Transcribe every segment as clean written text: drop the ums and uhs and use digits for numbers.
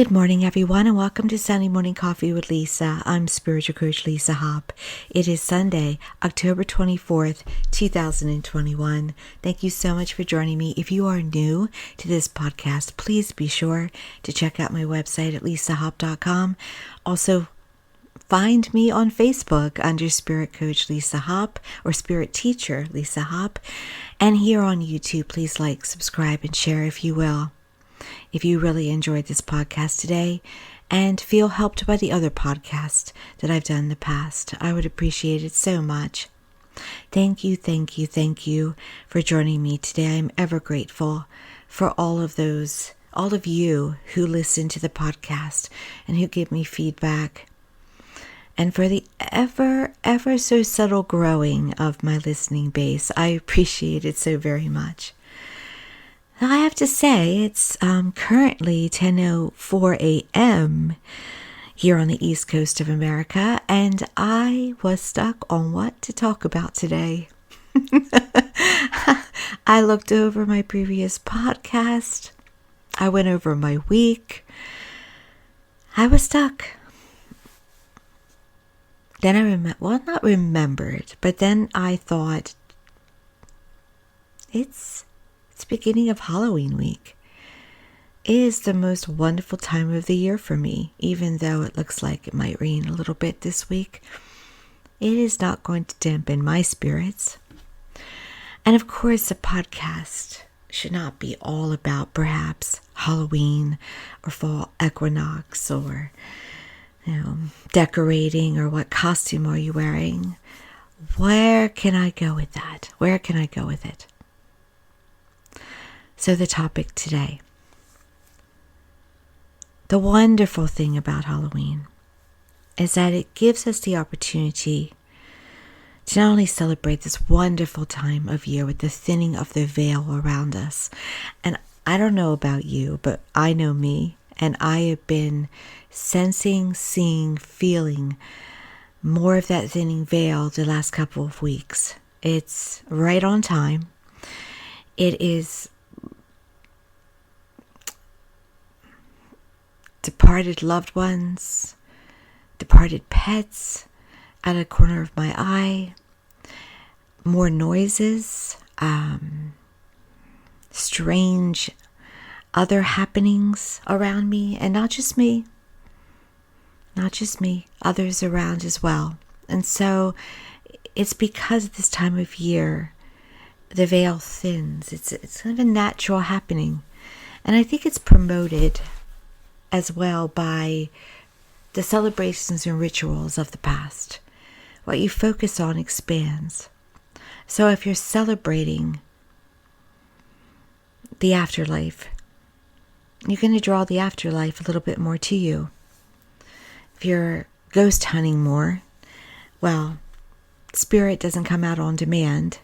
Good morning, everyone, and welcome to Sunday Morning Coffee with Lisa. I'm Spiritual Coach Lisa Hopp. It is Sunday, October 24th, 2021. Thank you so much for joining me. If you are new to this podcast, please be sure to check out my website at lisahopp.com. Also, find me on Facebook under Spirit Coach Lisa Hopp or Spirit Teacher Lisa Hopp. And here on YouTube, please like, subscribe, and share if you will. If you really enjoyed this podcast today and feel helped by the other podcasts that I've done in the past, I would appreciate it so much. Thank you for joining me today. I'm ever grateful for all of you who listen to the podcast and who give me feedback, and for the ever so subtle growing of my listening base. I appreciate it so very much. I have to say, it's currently 10:04 a.m. here on the East Coast of America, and I was stuck on what to talk about today. I looked over my previous podcast. I went over my week. I was stuck. Then I not remembered, but then I thought, it's beginning of Halloween week. It is the most wonderful time of the year for me, even though it looks like it might rain a little bit this week. It is not going to dampen my spirits. And of course, a podcast should not be all about perhaps Halloween or fall equinox or decorating or what costume are you wearing. Where can I go with that? Where can I go with it? So the topic today. The wonderful thing about Halloween is that it gives us the opportunity to not only celebrate this wonderful time of year with the thinning of the veil around us. And I don't know about you, but I know me, and I have been sensing, seeing, feeling more of that thinning veil the last couple of weeks. It's right on time. It is departed loved ones, departed pets out of the corner of my eye, more noises, strange other happenings around me, and not just me, others around as well. And so it's because of this time of year, the veil thins. It's kind of a natural happening. And I think it's promoted as well by the celebrations and rituals of the past. What you focus on expands. So if you're celebrating the afterlife, you're going to draw the afterlife a little bit more to you. If you're ghost hunting more, well, spirit doesn't come out on demand.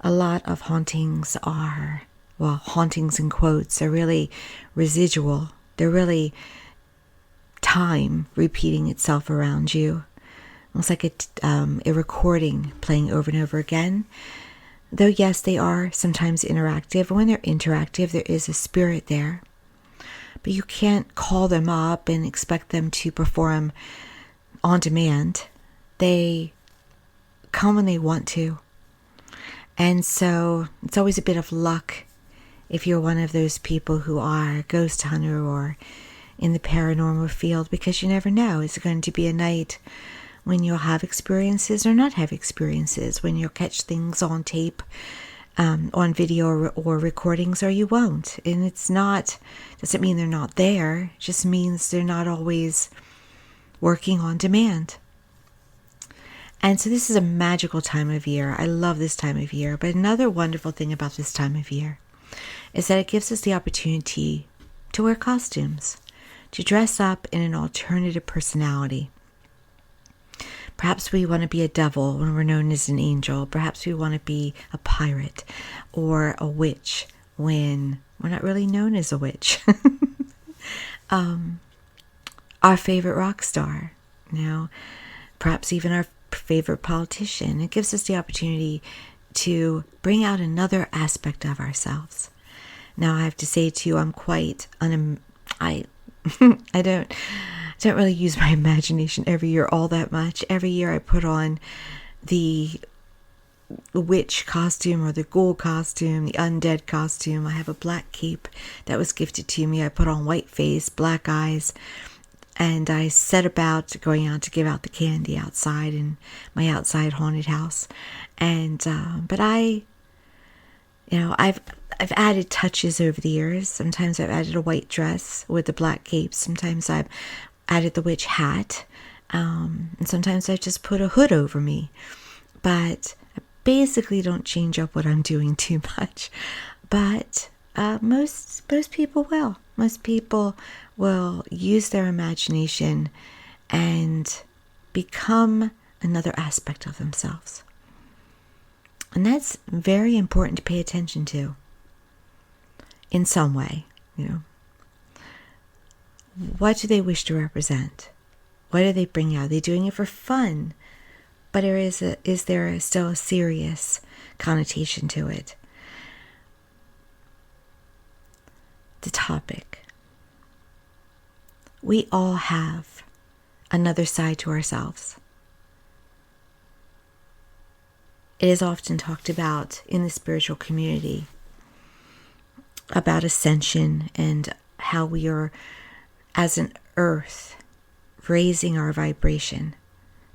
A lot of hauntings are, hauntings in quotes, are really residual. They're really time repeating itself around you. Almost like a recording playing over and over again. Though, yes, they are sometimes interactive. And when they're interactive, there is a spirit there. But you can't call them up and expect them to perform on demand. They come when they want to. And so it's always a bit of luck if you're one of those people who are a ghost hunter or in the paranormal field, because you never know. Is it going to be a night when you'll have experiences or not have experiences, when you'll catch things on tape, on video or recordings, or you won't? And doesn't mean they're not there. It just means they're not always working on demand. And so this is a magical time of year. I love this time of year. But another wonderful thing about this time of year is that it gives us the opportunity to wear costumes, to dress up in an alternative personality. Perhaps we want to be a devil when we're known as an angel. Perhaps we want to be a pirate or a witch when we're not really known as a witch. Our favorite rock star, perhaps even our favorite politician. It gives us the opportunity to bring out another aspect of ourselves. Now, I have to say to you, I'm quite I don't really use my imagination every year all that much. Every year I put on the witch costume or the ghoul costume, the undead costume. I have a black cape that was gifted to me. I put on white face, black eyes, and I set about going out to give out the candy outside in my outside haunted house. And but I've added touches over the years. Sometimes I've added a white dress with the black cape. Sometimes I've added the witch hat, and sometimes I just put a hood over me. But I basically don't change up what I'm doing too much. But most people will. Most people will use their imagination and become another aspect of themselves. And that's very important to pay attention to in some way, What do they wish to represent? What do they bring out? Are they doing it for fun? But is there still a serious connotation to it? The topic. We all have another side to ourselves. It is often talked about in the spiritual community about ascension and how we are, as an earth, raising our vibration.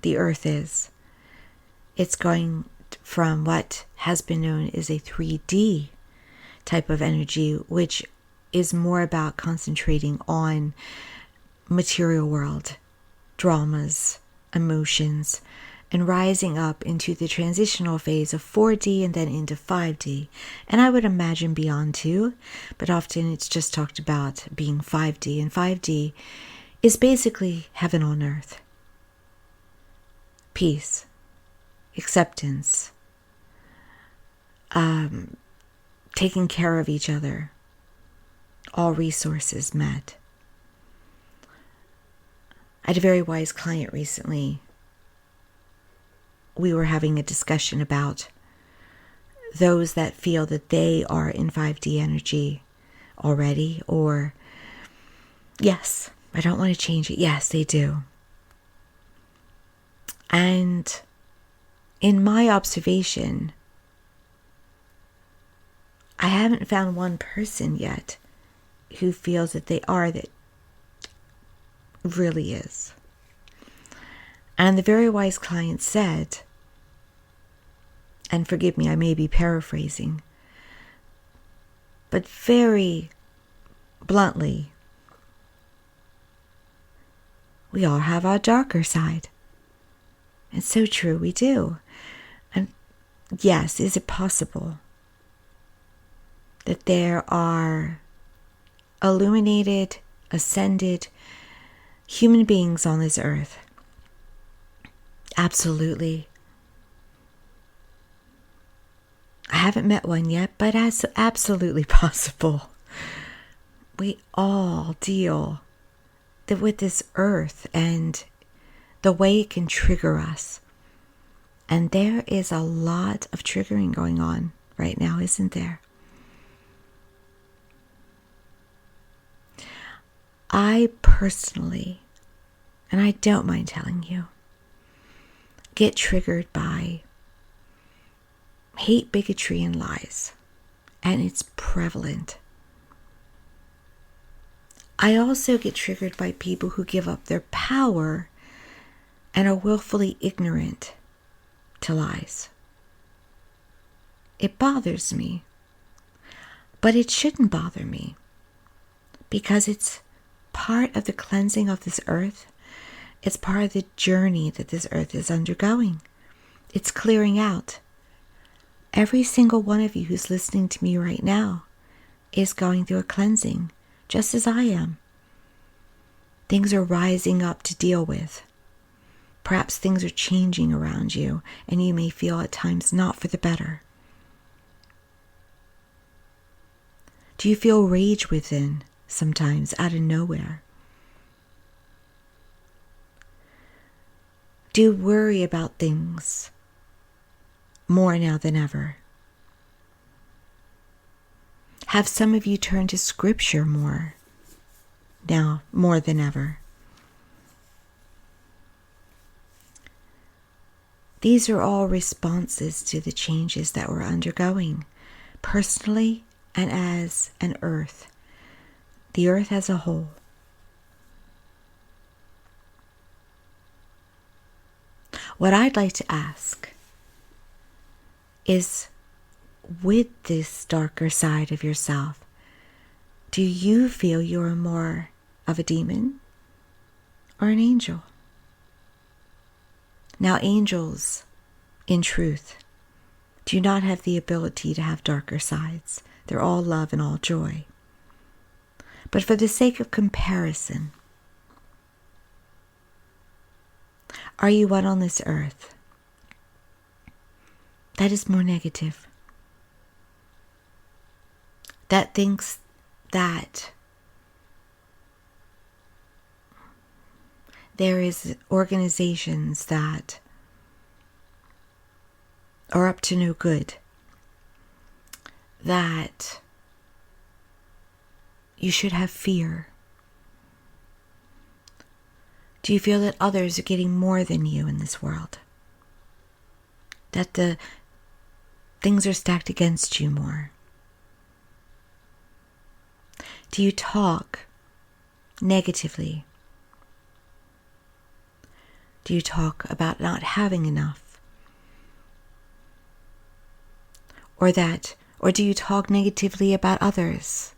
The earth is. It's going from what has been known as a 3D type of energy, which is more about concentrating on material world, dramas, emotions, and rising up into the transitional phase of 4D and then into 5D. And I would imagine beyond too, but often it's just talked about being 5D. And 5D is basically heaven on earth. Peace, acceptance, taking care of each other, all resources met. I had a very wise client recently. We were having a discussion about those that feel that they are in 5D energy already, or, yes, I don't want to change it. Yes, they do. And in my observation, I haven't found one person yet who feels that they are, that really is. And the very wise client said, and forgive me, I may be paraphrasing, but very bluntly, we all have our darker side. It's so true, we do. And yes, is it possible that there are illuminated, ascended human beings on this earth? Absolutely. I haven't met one yet, but that's absolutely possible. We all deal with this earth and the way it can trigger us. And there is a lot of triggering going on right now, isn't there? I personally, and I don't mind telling you, get triggered by hate, bigotry, and lies. And it's prevalent. I also get triggered by people who give up their power and are willfully ignorant to lies. It bothers me. But it shouldn't bother me, because it's part of the cleansing of this earth. It's part of the journey that this earth is undergoing. It's clearing out. Every single one of you who's listening to me right now is going through a cleansing, just as I am. Things are rising up to deal with. Perhaps things are changing around you, and you may feel at times not for the better. Do you feel rage within sometimes out of nowhere? Do you worry about things more now than ever? Have some of you turned to scripture more now more than ever. These are all responses to the changes that we're undergoing, personally and as an earth, the earth as a whole. What I'd like to ask is, with this darker side of yourself, do you feel you're more of a demon or an angel? Now, angels, in truth, do not have the ability to have darker sides. They're all love and all joy. But for the sake of comparison, are you one on this earth that is more negative, that thinks that there is organizations that are up to no good, that you should have fear? Do you feel that others are getting more than you in this world? That the things are stacked against you more? Do you talk negatively? Do you talk about not having enough? Or do you talk negatively about others?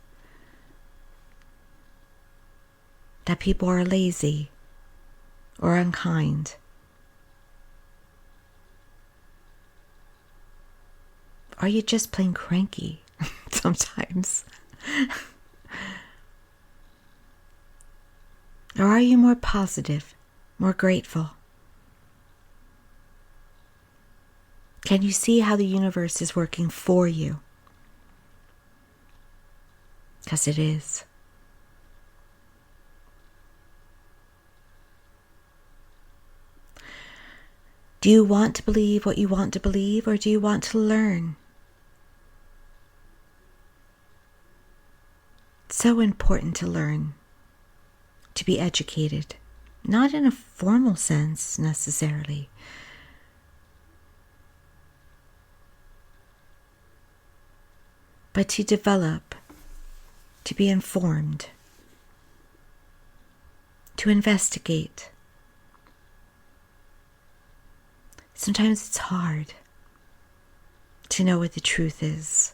That people are lazy or unkind? Are you just plain cranky sometimes? Or are you more positive, more grateful? Can you see how the universe is working for you? Because it is. Do you want to believe what you want to believe, or do you want to learn? It's so important to learn, to be educated, not in a formal sense necessarily, but to develop, to be informed, to investigate. Sometimes it's hard to know what the truth is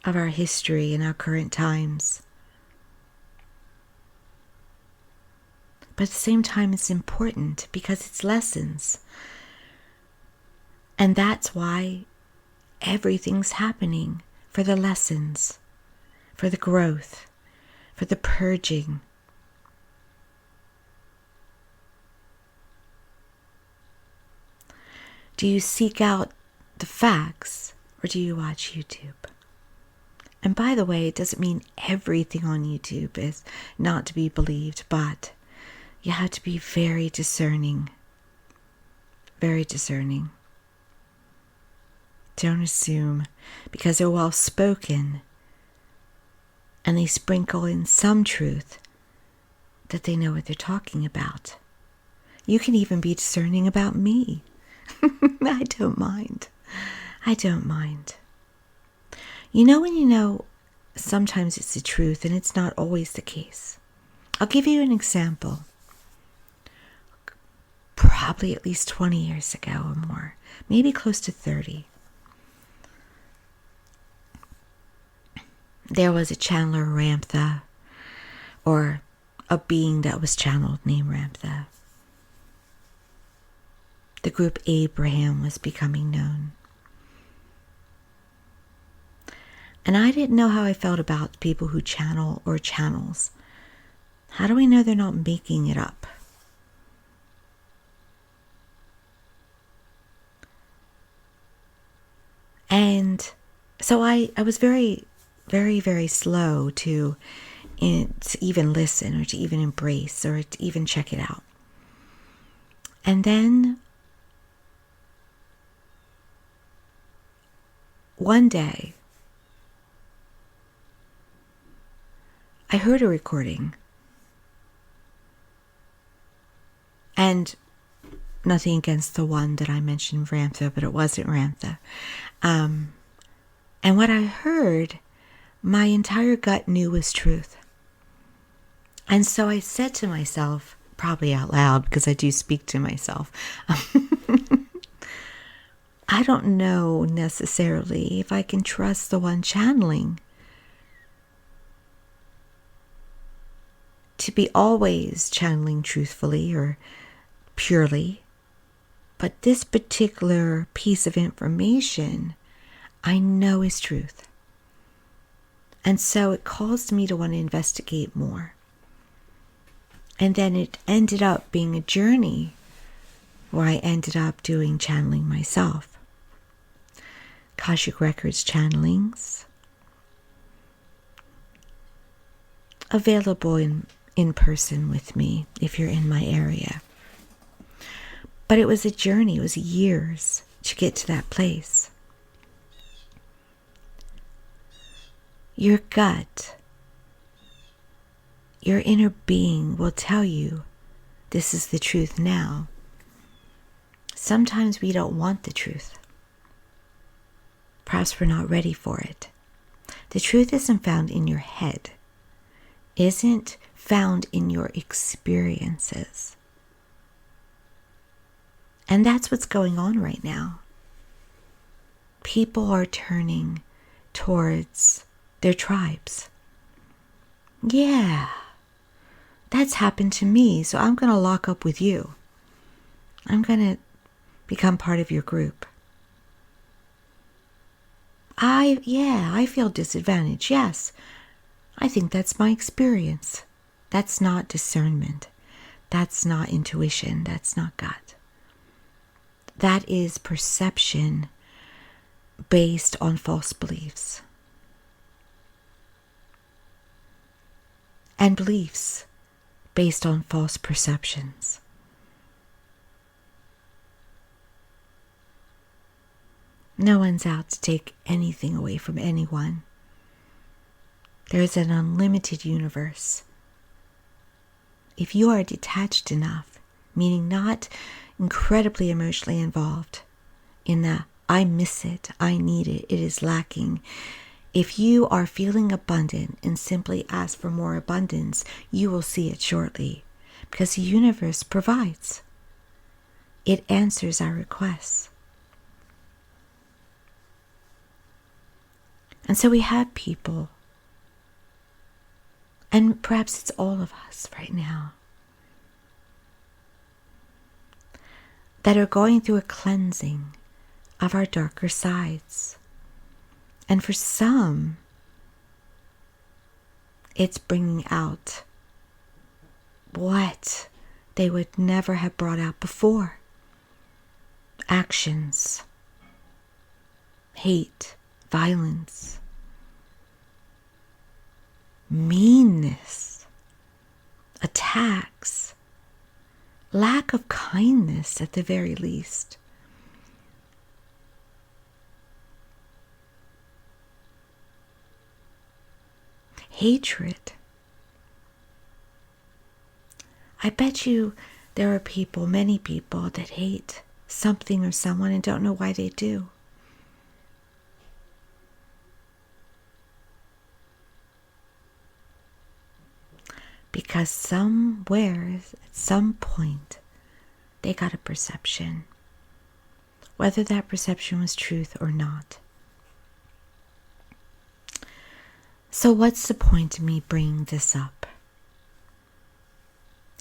of our history and our current times. But at the same time, it's important because it's lessons. And that's why everything's happening, for the lessons, for the growth, for the purging. Do you seek out the facts, or do you watch YouTube? And by the way, it doesn't mean everything on YouTube is not to be believed, but you have to be very discerning. Very discerning. Don't assume because they're well spoken and they sprinkle in some truth that they know what they're talking about. You can even be discerning about me. I don't mind. I don't mind. You know when you know sometimes it's the truth and it's not always the case. I'll give you an example. Probably at least 20 years ago or more, maybe close to 30. There was a channeler, Ramtha, or a being that was channeled named Ramtha. The group Abraham was becoming known. And I didn't know how I felt about people who channel or channels. How do we know they're not making it up? And so I was very, very, very slow to even listen or to even embrace or to even check it out. And then one day, I heard a recording And nothing against the one that I mentioned, Ramtha, but it wasn't Ramtha. And what I heard, my entire gut knew was truth. And so I said to myself, probably out loud because I do speak to myself, I don't know necessarily if I can trust the one channeling to be always channeling truthfully or purely. But this particular piece of information I know is truth. And so it caused me to want to investigate more. And then it ended up being a journey where I ended up doing channeling myself. Akashic Records channelings. Available in person with me if you're in my area. But it was a journey. It was years to get to that place. Your gut, your inner being will tell you this is the truth now. Sometimes we don't want the truth. Perhaps we're not ready for it. The truth isn't found in your head, isn't found in your experiences. And that's what's going on right now. People are turning towards their tribes. Yeah, that's happened to me, so I'm going to lock up with you. I'm going to become part of your group. I feel disadvantaged. Yes, I think that's my experience. That's not discernment. That's not intuition. That's not gut. That is perception based on false beliefs. And beliefs based on false perceptions. No one's out to take anything away from anyone. There is an unlimited universe. If you are detached enough, meaning not incredibly emotionally involved in the I miss it, I need it, it is lacking. If you are feeling abundant and simply ask for more abundance, you will see it shortly because the universe provides. It answers our requests. And so we have people, and perhaps it's all of us right now, that are going through a cleansing of our darker sides. And for some, it's bringing out what they would never have brought out before. Actions, hate, violence, meanness, attacks, lack of kindness at the very least. Hatred. I bet you there are people, many people, that hate something or someone and don't know why they do. Because somewhere, at some point, they got a perception, whether that perception was truth or not. So what's the point of me bringing this up?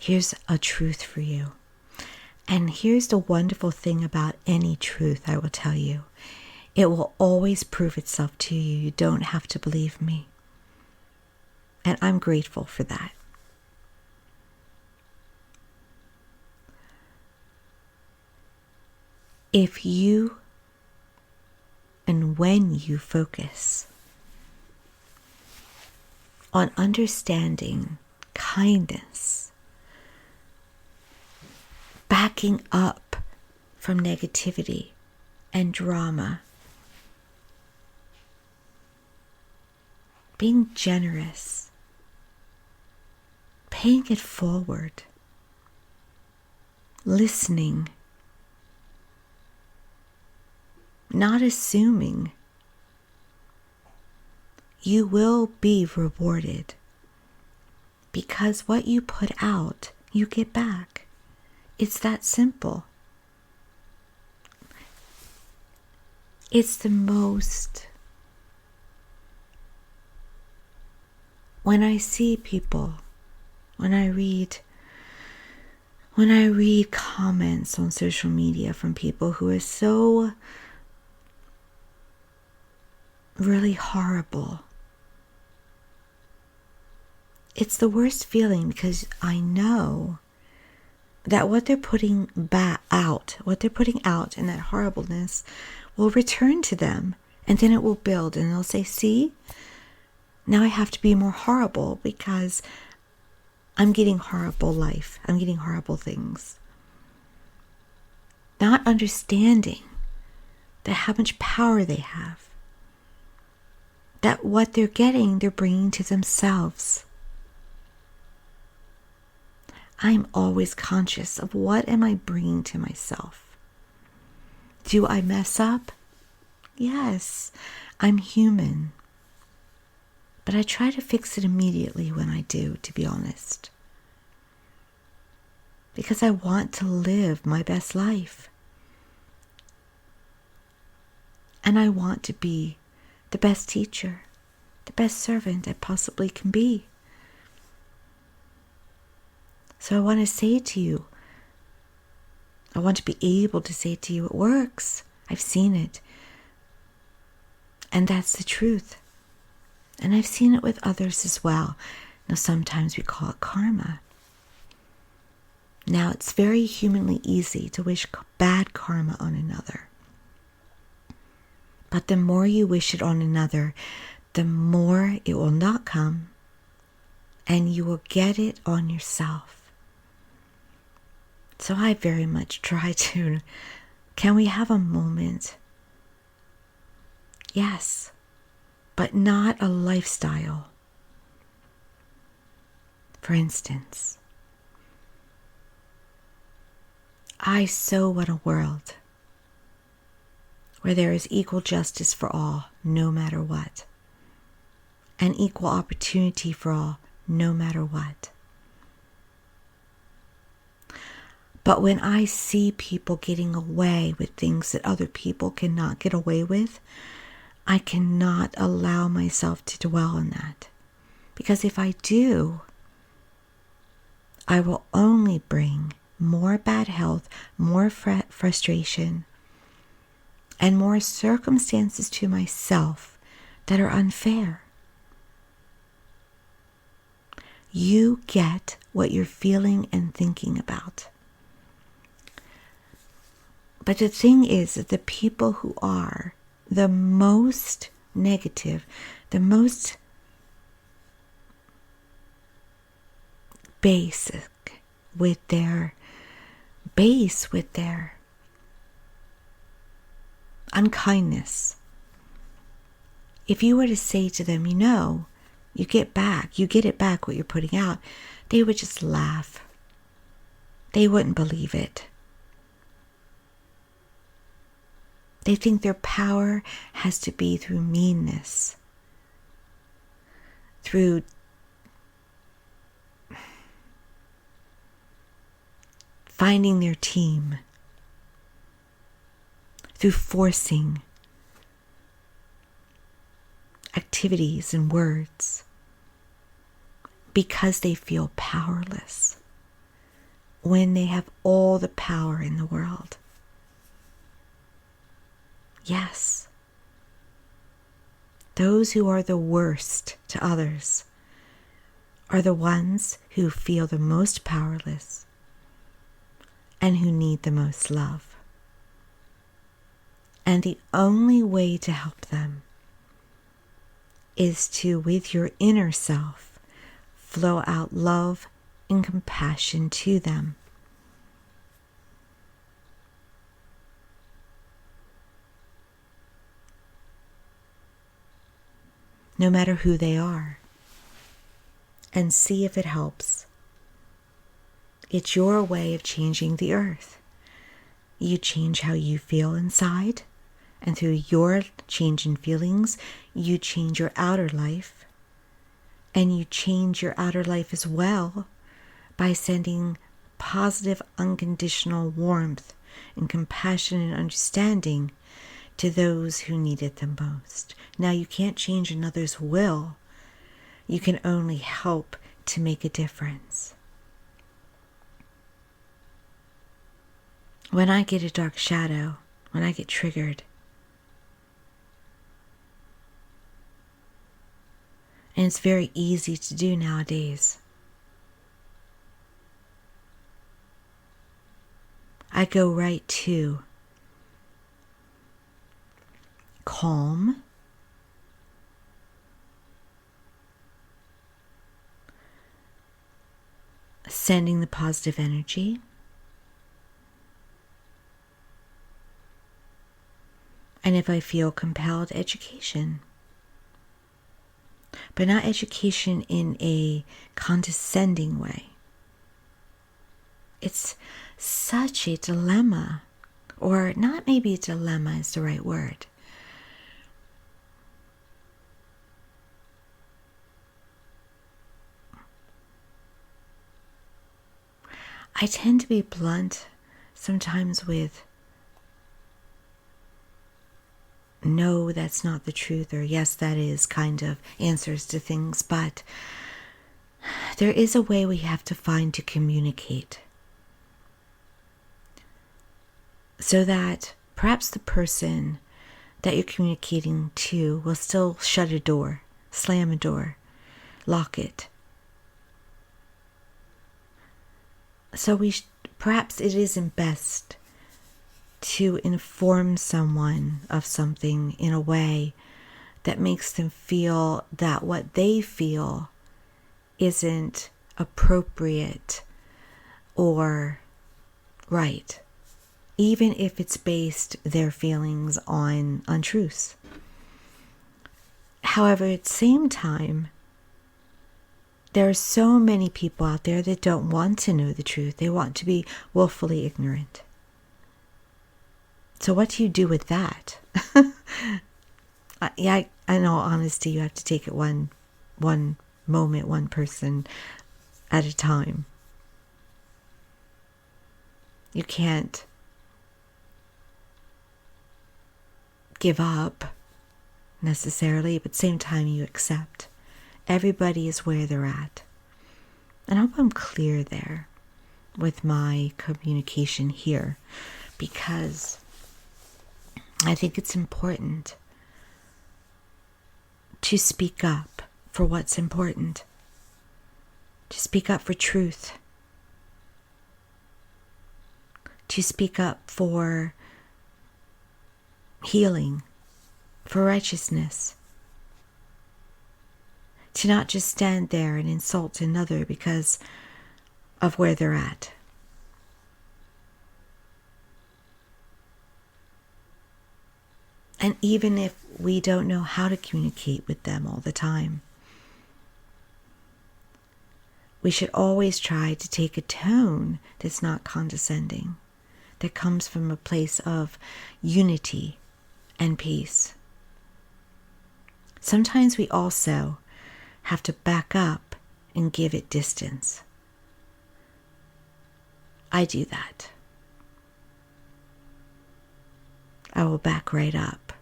Here's a truth for you. And here's the wonderful thing about any truth, I will tell you. It will always prove itself to you. You don't have to believe me. And I'm grateful for that. If you and when you focus on understanding kindness, backing up from negativity and drama, being generous, paying it forward, listening, not assuming, you will be rewarded. Because what you put out, you get back. It's that simple. It's the most... When I see people, when I read comments on social media from people who are so really horrible, it's the worst feeling, because I know that what they're putting out in that horribleness will return to them, and then it will build, and they'll say, see, now I have to be more horrible because I'm getting horrible life. I'm getting horrible things. Not understanding that how much power they have. That what they're getting, they're bringing to themselves. I'm always conscious of what am I bringing to myself. Do I mess up? Yes, I'm human. But I try to fix it immediately when I do, to be honest. Because I want to live my best life. And I want to be the best teacher, the best servant I possibly can be. So I want to say to you, I want to be able to say to you, it works. I've seen it. And that's the truth. And I've seen it with others as well. Now, sometimes we call it karma. Now, it's very humanly easy to wish bad karma on another. But the more you wish it on another, the more it will not come, and you will get it on yourself. So I very much try to, can we have a moment? Yes. But not a lifestyle. For instance, I so want a world where there is equal justice for all, no matter what, and equal opportunity for all, no matter what. But when I see people getting away with things that other people cannot get away with, I cannot allow myself to dwell on that. Because if I do, I will only bring more bad health, more frustration, and more circumstances to myself that are unfair. You get what you're feeling and thinking about. But the thing is that the people who are the most negative, the most basic with their unkindness. If you were to say to them, you get it back what you're putting out, they would just laugh. They wouldn't believe it. They think their power has to be through meanness, through finding their team, through forcing activities and words, because they feel powerless when they have all the power in the world. Yes, those who are the worst to others are the ones who feel the most powerless and who need the most love. And the only way to help them is to, with your inner self, flow out love and compassion to them. No matter who they are, and see if it helps. It's your way of changing the earth. You change how you feel inside, and through your change in feelings, you change your outer life. And you change your outer life as well by sending positive, unconditional warmth and compassion and understanding to those who need it the most. Now, you can't change another's will. You can only help to make a difference. When I get a dark shadow, when I get triggered, and it's very easy to do nowadays, I go right to calm, sending the positive energy, and if I feel compelled, education. But not education in a condescending way. It's such a dilemma, or not maybe a dilemma is the right word. I tend to be blunt sometimes with no, that's not the truth, or yes, that is, kind of answers to things, but there is a way we have to find to communicate so that perhaps the person that you're communicating to will still shut a door, slam a door, lock it. So perhaps it isn't best to inform someone of something in a way that makes them feel that what they feel isn't appropriate or right, even if it's based their feelings on untruths. However, at the same time, there are so many people out there that don't want to know the truth. They want to be willfully ignorant. So what do you do with that? In all honesty, you have to take it one moment, one person at a time. You can't give up necessarily, but at the same time you accept. Everybody is where they're at. And I hope I'm clear there with my communication here, because I think it's important to speak up for what's important, to speak up for truth, to speak up for healing, for righteousness, to not just stand there and insult another because of where they're at. And even if we don't know how to communicate with them all the time, we should always try to take a tone that's not condescending, that comes from a place of unity and peace. Sometimes we also have to back up and give it distance. I do that. I will back right up.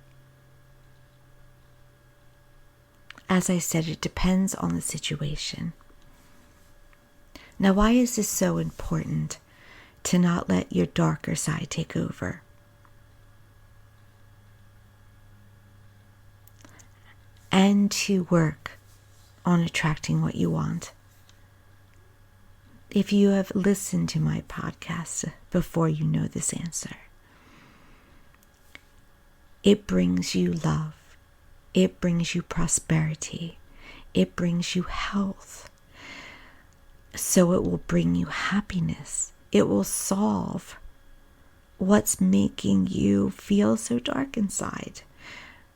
As I said, it depends on the situation. Now, why is this so important to not let your darker side take over? And to work on attracting what you want. If you have listened to my podcast before, you know this answer. It brings you love. It brings you prosperity. It brings you health. So it will bring you happiness. It will solve what's making you feel so dark inside.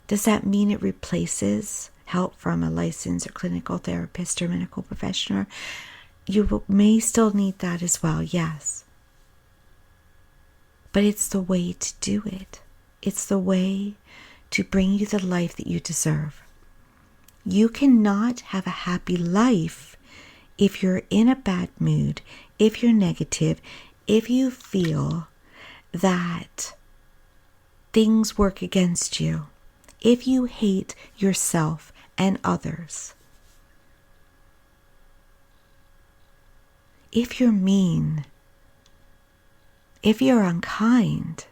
Does that mean it replaces help from a licensed or clinical therapist or medical professional? may still need that as well, yes. But it's the way to do it. It's the way to bring you the life that you deserve. You cannot have a happy life if you're in a bad mood, if you're negative, if you feel that things work against you, if you hate yourself and others, if you're mean, if you're unkind,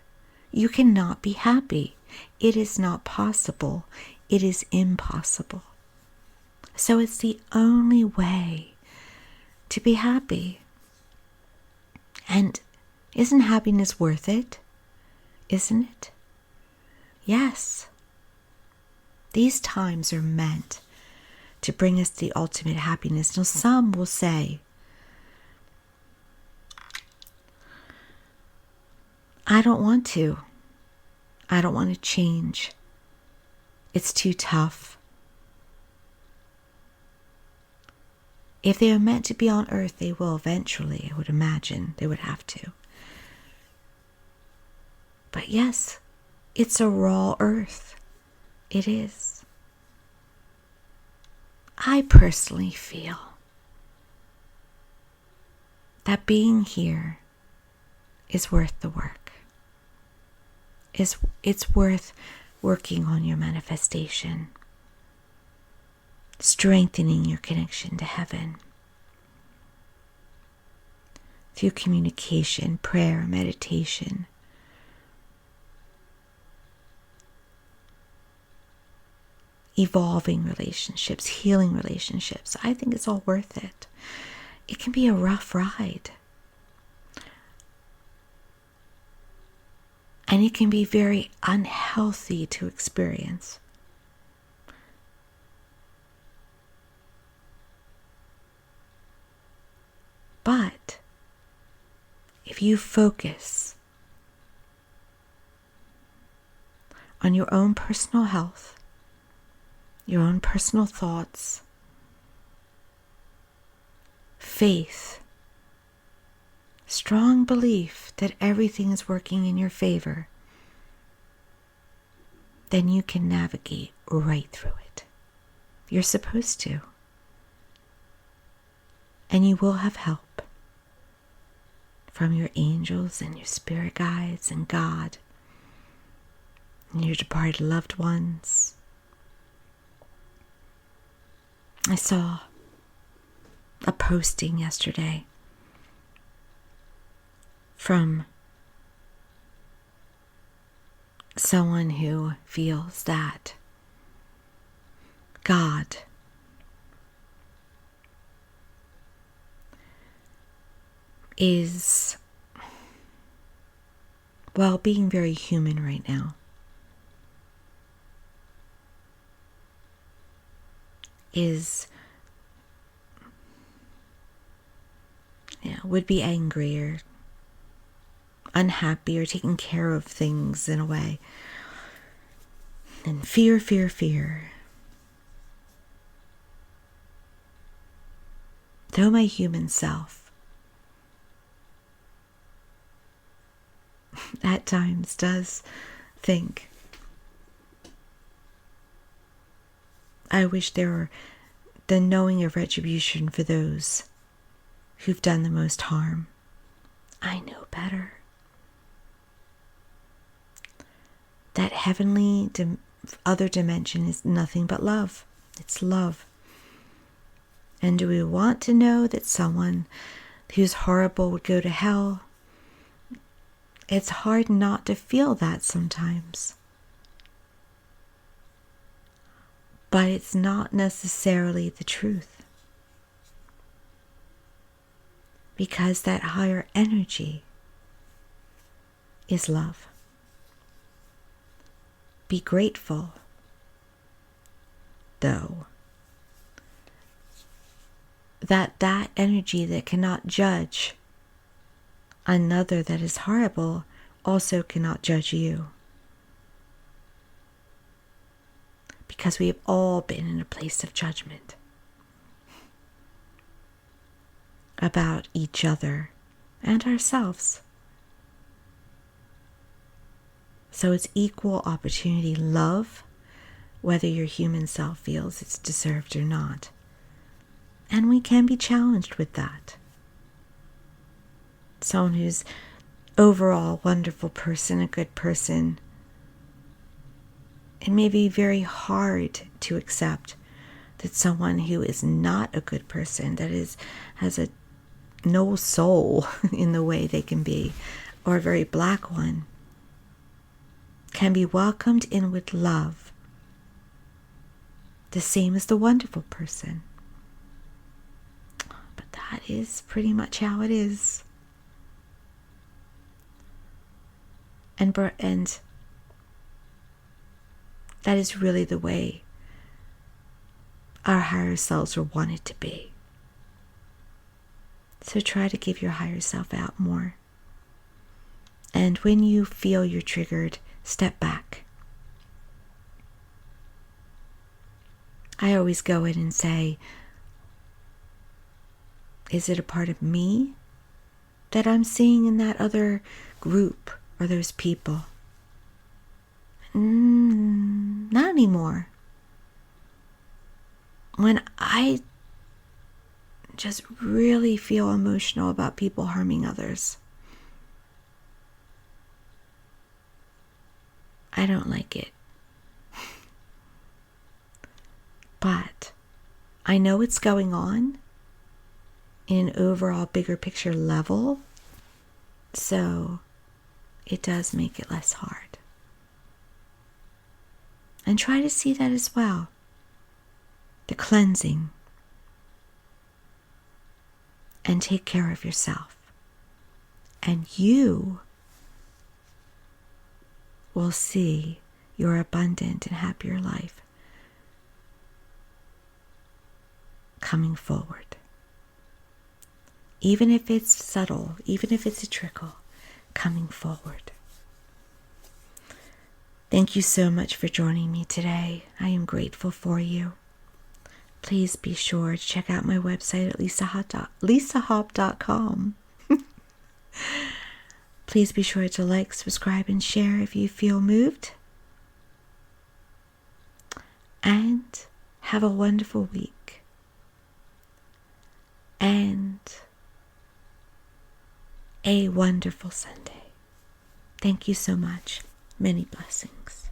you cannot be happy. It is not possible. It is impossible. So it's the only way to be happy. And isn't happiness worth it? Isn't it? Yes. These times are meant to bring us the ultimate happiness. Now, some will say, I don't want to. I don't want to change. It's too tough. If they are meant to be on earth, they will eventually, I would imagine. They would have to. But yes, it's a raw earth. It is. I personally feel that being here is worth the work. It's worth working on your manifestation, strengthening your connection to heaven through communication, prayer, meditation, evolving relationships, healing relationships. I think it's all worth it. It can be a rough ride. And it can be very unhealthy to experience. But if you focus on your own personal health, your own personal thoughts, faith, strong belief that everything is working in your favor, then you can navigate right through it. You're supposed to. And you will have help from your angels and your spirit guides and God and your departed loved ones. I saw a posting yesterday from someone who feels that God is, well, being very human right now. Would be angry or unhappy or taking care of things in a way. And fear. Though my human self at times does think, I wish there were the knowing of retribution for those who've done the most harm. I know better. That heavenly other dimension is nothing but love. It's love. And do we want to know that someone who's horrible would go to hell? It's hard not to feel that sometimes. But it's not necessarily the truth. Because that higher energy is love. Be grateful, though, that energy that cannot judge another that is horrible also cannot judge you. Because we have all been in a place of judgment. about each other and ourselves. So it's equal opportunity love, whether your human self feels it's deserved or not. And we can be challenged with that. Someone who's overall a wonderful person, a good person, it may be very hard to accept that someone who is not a good person, that has no soul in the way they can be, or a very black one, can be welcomed in with love, the same as the wonderful person. But that is pretty much how it is. And that is really the way our higher selves were wanted to be. So try to give your higher self out more. And when you feel you're triggered, step back. I always go in and say, is it a part of me that I'm seeing in that other group or those people? Not anymore. When I just really feel emotional about people harming others, I don't like it. But I know it's going on in an overall bigger picture level, so it does make it less hard. And try to see that as well. The cleansing. And take care of yourself. And you will see your abundant and happier life coming forward. Even if it's subtle, even if it's a trickle, coming forward. Thank you so much for joining me today. I am grateful for you. Please be sure to check out my website at lisahop.com. Please be sure to like, subscribe, and share if you feel moved. And have a wonderful week. And a wonderful Sunday. Thank you so much. Many blessings.